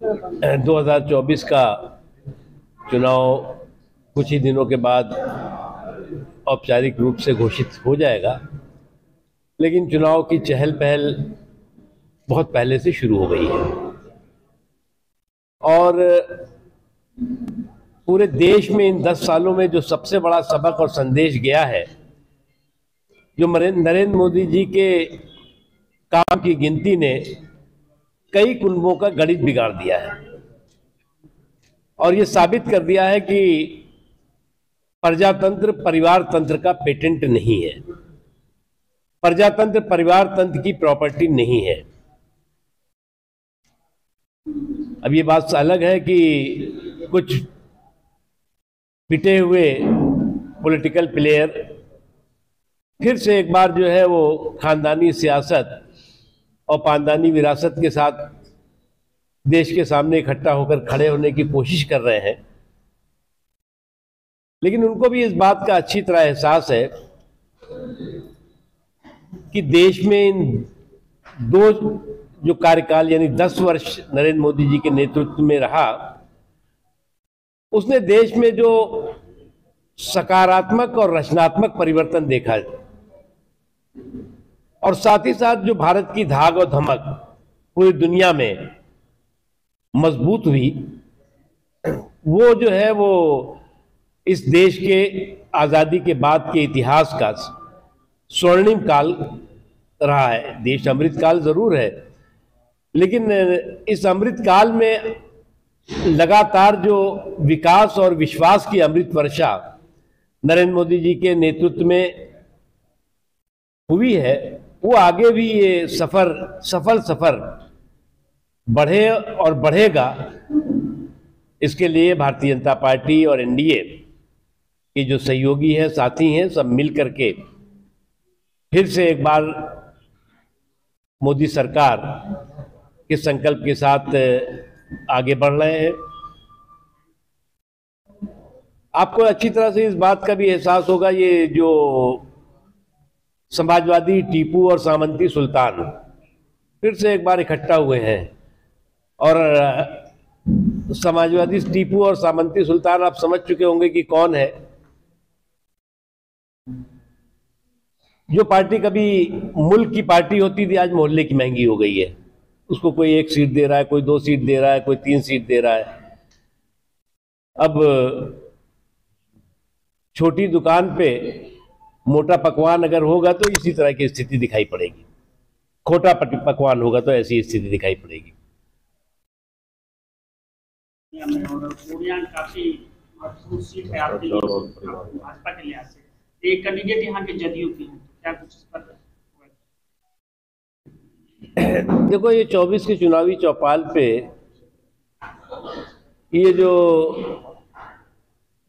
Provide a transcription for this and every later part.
2024 का चुनाव कुछ ही दिनों के बाद औपचारिक रूप से घोषित हो जाएगा, लेकिन चुनाव की चहल पहल बहुत पहले से शुरू हो गई है और पूरे देश में इन 10 सालों में जो सबसे बड़ा सबक और संदेश गया है, जो नरेंद्र मोदी जी के काम की गिनती ने कई कुनबों का गणित बिगाड़ दिया है और ये साबित कर दिया है कि प्रजातंत्र परिवार तंत्र का पेटेंट नहीं है। प्रजातंत्र परिवार तंत्र की प्रॉपर्टी नहीं है। अब ये बात अलग है कि कुछ पिटे हुए पॉलिटिकल प्लेयर फिर से एक बार जो है वो खानदानी सियासत और पानदानी विरासत के साथ देश के सामने इकट्ठा होकर खड़े होने की कोशिश कर रहे हैं, लेकिन उनको भी इस बात का अच्छी तरह एहसास है कि देश में इन दो जो कार्यकाल यानी 10 वर्ष नरेंद्र मोदी जी के नेतृत्व में रहा, उसने देश में जो सकारात्मक और रचनात्मक परिवर्तन देखा और साथ ही साथ जो भारत की धाक और धमक पूरी दुनिया में मजबूत हुई, वो जो है वो इस देश के आजादी के बाद के इतिहास का स्वर्णिम काल रहा है। देश अमृतकाल जरूर है, लेकिन इस अमृतकाल में लगातार जो विकास और विश्वास की अमृत वर्षा नरेंद्र मोदी जी के नेतृत्व में हुई है, वो आगे भी ये सफल सफर बढ़े और बढ़ेगा। इसके लिए भारतीय जनता पार्टी और एनडीए के जो सहयोगी हैं, साथी हैं, सब मिल करके फिर से एक बार मोदी सरकार के संकल्प के साथ आगे बढ़ रहे हैं। आपको अच्छी तरह से इस बात का भी एहसास होगा, ये जो समाजवादी टीपू और सामंती सुल्तान फिर से एक बार इकट्ठा हुए हैं और समाजवादी टीपू और सामंती सुल्तान आप समझ चुके होंगे कि कौन है। जो पार्टी कभी मुल्क की पार्टी होती थी, आज मोहल्ले की महंगी हो गई है। उसको कोई 1 सीट दे रहा है, कोई 2 सीट दे रहा है, कोई 3 सीट दे रहा है। अब छोटी दुकान पे मोटा पकवान अगर होगा तो इसी तरह की स्थिति दिखाई पड़ेगी, खोटा पकवान होगा तो ऐसी स्थिति दिखाई पड़ेगी। काफी महत्वपूर्ण सीट है आपके लिए, भाजपा के लिहाज से। एक कैंडिडेट यहाँ के जदयू की है, क्या कुछ इस पर? देखो, ये 24 के चुनावी चौपाल पे ये जो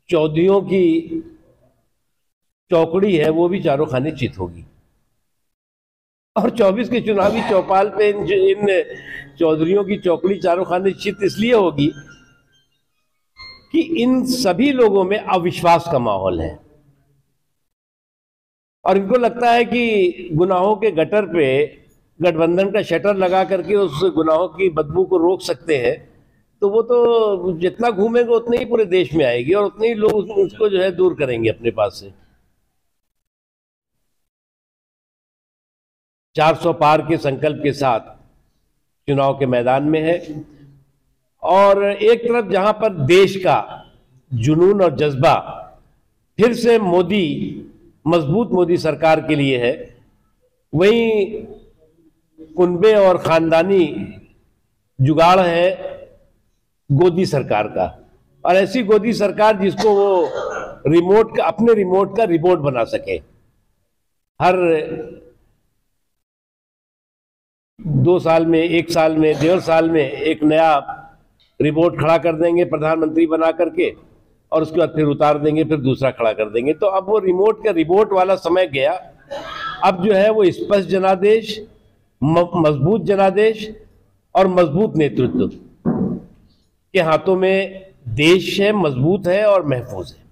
चौधरियों की चौकड़ी है वो भी चारों खाने चित होगी और 24 के चुनावी चौपाल पे इन चौधरियों की चौकड़ी चारों खाने चित इसलिए होगी कि इन सभी लोगों में अविश्वास का माहौल है और इनको लगता है कि गुनाहों के गटर पे गठबंधन का शटर लगा करके उस गुनाहों की बदबू को रोक सकते हैं, तो वो तो जितना घूमेंगे उतने ही पूरे देश में आएगी और उतने ही लोग उसको जो है दूर करेंगे अपने पास से। 400 पार के संकल्प के साथ चुनाव के मैदान में है और एक तरफ जहां पर देश का जुनून और जज्बा फिर से मजबूत मोदी सरकार के लिए है, वहीं कुनबे और खानदानी जुगाड़ है गोदी सरकार का। और ऐसी गोदी सरकार जिसको वो अपने रिमोट का रिपोर्ट बना सके। हर 2 साल में, 1 साल में, 1.5 साल में एक नया रिपोर्ट खड़ा कर देंगे प्रधानमंत्री बना करके और उसके बाद फिर उतार देंगे, फिर दूसरा खड़ा कर देंगे। तो अब वो रिमोट का रिपोर्ट वाला समय गया। अब जो है वो स्पष्ट जनादेश, मजबूत जनादेश और मजबूत नेतृत्व के हाथों में देश है, मजबूत है और महफूज है।